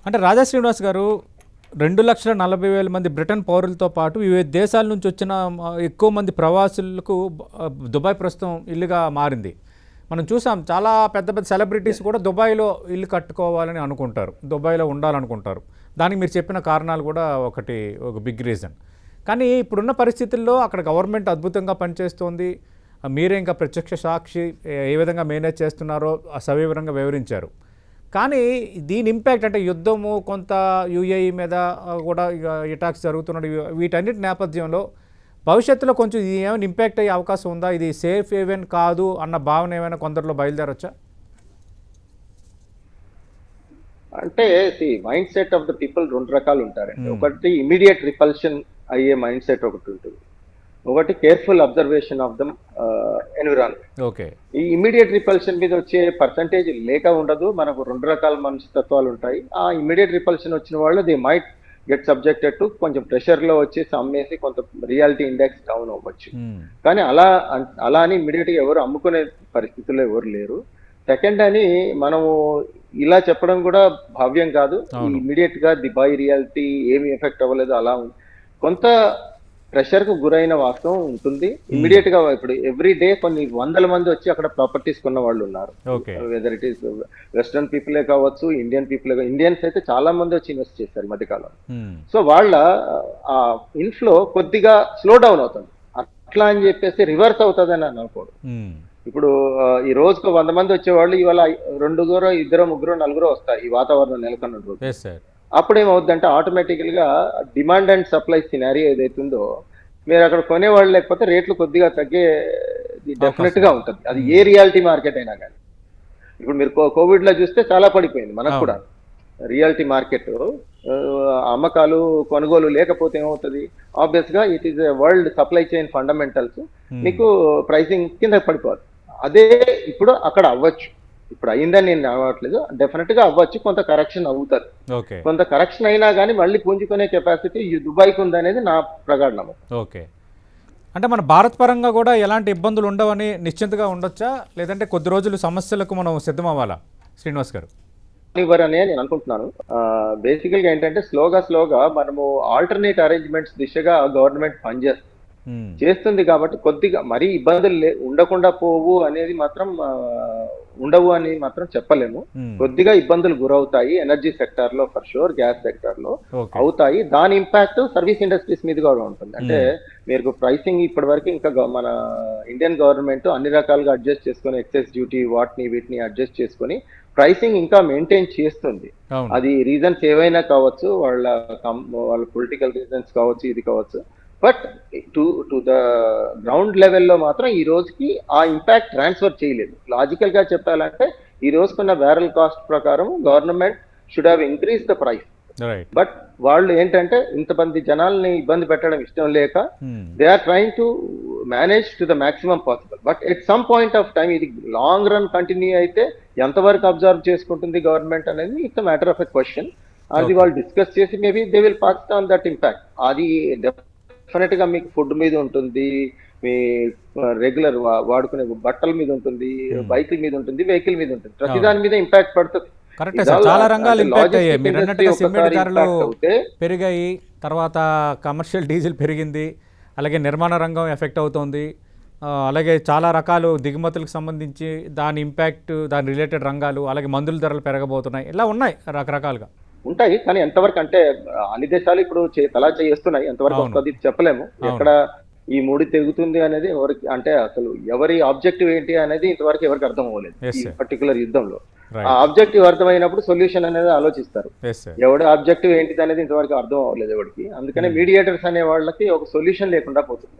అంటే రాజా శ్రీనివాస్ గారు 2,40,000 మంది బ్రిటన్ పౌరులతో పాటు వివిధ దేశాల నుంచి వచ్చిన ఎక్కువ మంది ప్రవాసులకు దుబాయ్ ప్రస్తుతం ఇల్లుగా మారింది. మనం చూసాం చాలా పెద్ద పెద్ద సెలబ్రిటీస్ కూడా దుబాయ్లో ఇల్లు కట్టుకోవాలని అనుకుంటారు, దుబాయ్లో ఉండాలనుకుంటారు. దానికి మీరు చెప్పిన కారణాలు కూడా ఒక బిగ్ రీజన్. కానీ ఇప్పుడున్న పరిస్థితుల్లో అక్కడ గవర్నమెంట్ అద్భుతంగా పనిచేస్తోంది. మీరే ఇంకా ప్రత్యక్ష సాక్షి, ఏ విధంగా మేనేజ్ చేస్తున్నారో సవివరంగా వివరించారు. కానీ దీని ఇంపాక్ట్ అంటే యుద్ధము, కొంత యుఏఈ మీద కూడా అటాక్స్ జరుగుతున్నాడు, వీటన్నిటి నేపథ్యంలో భవిష్యత్తులో కొంచెం ఇది ఏమైనా ఇంపాక్ట్ అయ్యే అవకాశం ఉందా? ఇది సేఫ్ ఏవెన్ కాదు అన్న భావన ఏమైనా కొందరిలో బయలుదేరొచ్చా? అంటే mind set of the people రెండు రకాలు ఉంటారండి. ఒకటి ఇమీడియట్ రిపల్షన్ అయ్యే మైండ్ సెట్ ఒకటి ఉంటుంది, ఒకటి careful observation of the environment. Okay, ఈ ఇమీడియట్ రిపల్షన్ మీద వచ్చే పర్సంటేజ్ లేక ఉండదు. మనకు రెండు రకాల మనస్తత్వాలు ఉంటాయి. ఆ ఇమీడియట్ రిపల్షన్ వచ్చిన వాళ్ళు they might get subjected to కొంచెం ప్రెషర్ లో వచ్చేసి అమ్మేసి కొంత రియాలిటీ ఇండెక్స్ డౌన్ అవ్వచ్చు. కానీ అలా అని ఇమీడియట్ గా ఎవరు అమ్ముకునే పరిస్థితుల్లో ఎవరు లేరు. సెకండ్ అని మనము ఇలా చెప్పడం కూడా భావ్యం కాదు. ఇమీడియట్ గా దుబాయ్ రియాలిటీ ఏమి ఎఫెక్ట్ అవ్వలేదు, అలా కొంత ప్రెషర్ కు గురైన వాస్తవం ఉంటుంది. ఇమీడియట్ గా ఇప్పుడు ఎవ్రీ డే కొన్ని వందల మంది వచ్చి అక్కడ ప్రాపర్టీస్ కొన్న వాళ్ళు ఉన్నారు. వెదర్ ఇట్ ఈస్ వెస్టర్న్ పీపులే కావచ్చు, ఇండియన్ పీపులే, ఇండియన్స్ అయితే చాలా మంది వచ్చి ఇన్వెస్ట్ చేశారు మధ్యకాలం. సో వాళ్ళ ఆ ఇన్ఫ్లో కొద్దిగా స్లో డౌన్ అవుతుంది. అట్లా అని చెప్పేసి రివర్స్ అవుతుంది అని అనుకోడు. ఇప్పుడు ఈ రోజుకు 100 మంది వచ్చేవాళ్ళు ఇవాళ 2 2 3 4 వస్తారు ఈ వాతావరణం నెలకొన్న రోజు. అప్పుడేమవుద్దంటే ఆటోమేటికల్ గా డిమాండ్ అండ్ సప్లై సినారియో ఏదైతుందో మీరు అక్కడ కొనేవాళ్ళు లేకపోతే రేట్లు కొద్దిగా తగ్గే డెఫినెట్ గా ఉంటుంది. అది ఏ రియాలిటీ మార్కెట్ అయినా కానీ. ఇప్పుడు మీరు కోవిడ్ లో చూస్తే చాలా పడిపోయింది మనకు కూడా రియాలిటీ మార్కెట్. అమ్మకాలు కొనుగోలు లేకపోతే ఏమవుతుంది, ఆబ్వియస్ గా it is world supply chain fundamentals, మీకు ప్రైసింగ్ కింద పడిపోదు. అదే ఇప్పుడు అక్కడ అవ్వచ్చు. ఇప్పుడు అయిందని నేను అవ్వట్లేదు, డెఫినెట్ గా అవ్వచ్చు. కొంత కరెక్షన్ అవుతుంది. కొంత కరెక్షన్ అయినా కానీ మళ్ళీ పుంజుకునే కెపాసిటీ ఈ దుబాయ్కి ఉందనేది నా ప్రగాఢ నమ్మకం. ఓకే, అంటే మన భారత్ పరంగా కూడా ఎలాంటి ఇబ్బందులు ఉండవని నిశ్చింతగా ఉండొచ్చా, లేదంటే కొద్ది రోజులు సమస్యలకు మనం సిద్ధం అవ్వాలా శ్రీనివాస్ గారు? ఇవ్వరనే నేను అనుకుంటున్నాను. బేసికల్ గా ఏంటంటే స్లోగా మనము ఆల్టర్నేట్ అరేంజ్మెంట్స్ దిశగా గవర్నమెంట్ చేస్తుంది కాబట్టి కొద్దిగా మరీ ఇబ్బందులు ఉండకుండా పోవు అనేది మాత్రం ఉండవు అని మాత్రం చెప్పలేము. కొద్దిగా ఇబ్బందులు గురవుతాయి ఎనర్జీ సెక్టార్ లో, ఫర్ షూర్ గ్యాస్ సెక్టార్ లో అవుతాయి. దాని ఇంపాక్ట్ సర్వీస్ ఇండస్ట్రీస్ మీద కూడా ఉంటుంది. అంటే మీరు ప్రైసింగ్ ఇప్పటి వరకు ఇంకా మన ఇండియన్ గవర్నమెంట్ అన్ని రకాలుగా అడ్జస్ట్ చేసుకొని ఎక్సైజ్ డ్యూటీ వీటిని అడ్జస్ట్ చేసుకొని ప్రైసింగ్ ఇంకా మెయింటైన్ చేస్తుంది. అది రీజన్స్ ఏవైనా కావచ్చు, వాళ్ళ పొలిటికల్ రీజన్స్ కావచ్చు, ఇది కావచ్చు. బట్ టు ద గ్రౌండ్ లెవెల్లో మాత్రం ఈ రోజుకి ఆ ఇంపాక్ట్ ట్రాన్స్ఫర్ చేయలేదు. లాజికల్ గా చెప్పాలంటే ఈ రోజుకున్న బ్యారల్ కాస్ట్ ప్రకారం government should have increase the price. But వాళ్ళు ఏంటంటే ఇంతమంది జనాల్ని ఇబ్బంది పెట్టడం ఇష్టం లేక they are trying to manage to the maximum possible. But at some point of time ఇది లాంగ్ రన్ కంటిన్యూ అయితే ఎంతవరకు అబ్జర్వ్ చేసుకుంటుంది గవర్నమెంట్ అనేది it's matter of a question. అది వాళ్ళు డిస్కస్ చేసి maybe they will pass on that impact. అది definite గా మీకు ఫుడ్ మీద ఉంటుంది, మీ రెగ్యులర్ వాడుకునే బట్టల మీద ఉంటుంది, బైకుల మీద ఉంటుంది, వెహికల్ మీద ఉంటుంది, ప్రతి దాని మీద ఇంపాక్ట్ పడుతుంది. చాలా రంగాలు ఇంపాక్ట్ అయ్యాయి. మీరు అన్నట్టుగా సిమెంట్ ధరలు పెరిగాయి, తర్వాత కమర్షియల్ డీజిల్ పెరిగింది, అలాగే నిర్మాణ రంగం ఎఫెక్ట్ అవుతోంది, అలాగే చాలా రకాలు దిగుమతులకు సంబంధించి దాని ఇంపాక్ట్, దాని రిలేటెడ్ రంగాలు, అలాగే మందుల ధరలు పెరగబోతున్నాయి. ఇలా ఉన్నాయి రకరకాలుగా ఉంటాయి. కానీ ఎంతవరకు అంటే అన్ని దేశాలు ఇప్పుడు తలా చేస్తున్నాయి, ఎంతవరకు వస్తుంది చెప్పలేము. ఎక్కడ ఈ మూడి తెగుతుంది అనేది ఎవరికి, అంటే అసలు ఎవరి ఆబ్జెక్టివ్ ఏంటి అనేది ఇంతవరకు ఎవరికి అర్థం అవ్వలేదు ఈ పర్టికులర్ యుద్ధంలో. ఆ ఆబ్జెక్టివ్ అర్థమైనప్పుడు సొల్యూషన్ అనేది ఆలోచిస్తారు. ఎవడి ఆబ్జెక్టివ్ ఏంటిది అనేది ఇంతవరకు అర్థం అవ్వలేదు ఎవరికి. అందుకనే మీడియేటర్స్ అనే వాళ్ళకి ఒక సొల్యూషన్ లేకుండా పోతుంది.